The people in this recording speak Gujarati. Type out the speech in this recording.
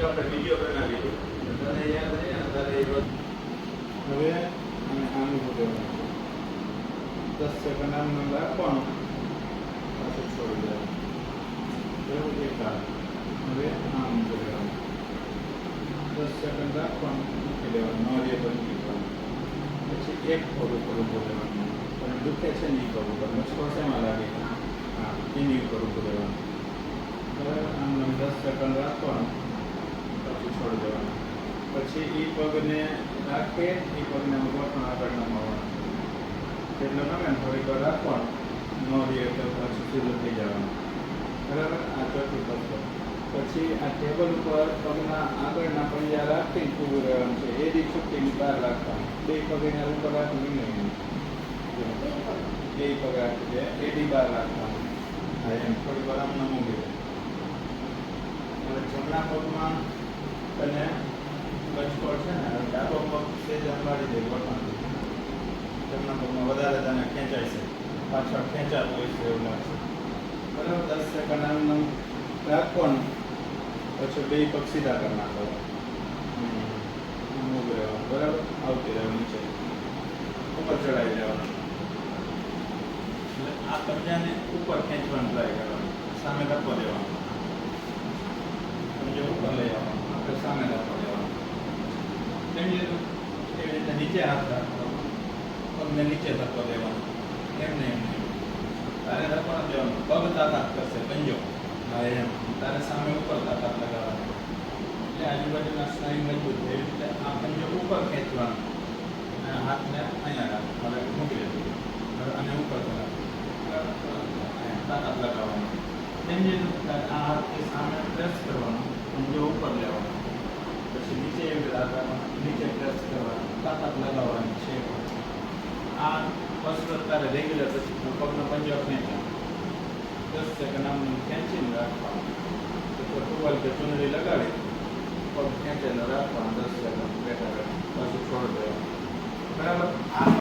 એક આપણે વિડીયો બનાવી દીધો તને યાદ રહે ને તારે એ રોજ હવે અને આમ બોલવાનું 10 સેકન્ડ આમ રાખવાનું પાછું છોડી દેવાનું બરાબર એક વાર હવે આમ બોલવાનું 10 સેકન્ડ રાખવાનું મૂકી દેવાનું નોરીએ બંધ કરવાનું પછી એક પગ ઉપર બોલવાનું અને દુખે છે ને એ પગ ઉપર મચ્છર શેમાં લાગે હા એની ઉપર બોલવાનું બરાબર આમ 10 સેકન્ડ રાખવાનું પછી છોડી દેવાનું પછી એ પગને રાખે એ પગને ગોઠણ આગળ નમાવવાનું એટલે નમે ને થોડીક વાર રાખવાનું ન રહે તો પછી સીધું થઈ જવાનું બરાબર આ ચોથી પગ પછી આ ટેબલ ઉપર પગના આગળના પૈયા રાખીને ઊભું રહેવાનું છે એડી છૂટીની બહાર રાખવાનું બે પગ એના ઉપર રાખવું નહીં બે પગ રાખી દે એડી બહાર રાખવાનું હા એમ થોડી વાર આમ મૂકી દે હવે જમણા પગમાં તને લચકોડ છે ને ડાબો પગ સેજ અંબાડી દે ગોઠણથી જમણા પગમાં વધારે તને ખેંચાય છે પાછળ ખેંચાતું હોય છે એવું લાગશે બરાબર 10 સેકન્ડ આમ રાખવાનું પછી બે પગ સીધા કરી નાખો ઊભું રહેવાનું બરાબર આવતી રહેવું નીચે ઉપર ચડાવી દેવાનું એટલે આ પંજાને ઉપર ખેંચવાનું ટ્રાય કરવાનું સામે ધક્કો દેવાનો પંજો ઉપર લઈ આવવાનું આપણે સામે ધક્કો દેવાનો એવી રીતે નીચે હાથ રાખવાનો પગને નીચે ધક્કો દેવાનો એમને એમને તારે ધક્કો ન દેવાનો પગ તાકાત કરશે પંજો હા એમ તારે સામે ઉપર તાકાત લગાવવાની એટલે આજુબાજુના સ્નાયુ મજબૂત એવી રીતે આ પંજો ઉપર ખેંચવાનો અને હાથને અહીંયા રાખો હવે મૂકી દેવું હવે આને ઉપર તાકાત લગાવવાની તેમ જે આ હાથથી સામે પ્રેસ કરવાનો પંજો ઉપર લેવાનો પછી નીચે એવી રીતે રાખવાનો નીચે પ્રેસ કરવાનો તાકાત લગાવવાની છે આ કસરત તારે રેગ્યુલર પછી પગનો પંજો ખેંચવાનો 10 સેકન્ડ આમ ખેંચીને રાખવાનું ટુવાલ કે ચૂંદડી લગાડી પગ ખેંચીને રાખવાનું 10 સેકન્ડ બેઠા પાછું છોડી દેવાનું બરાબર આ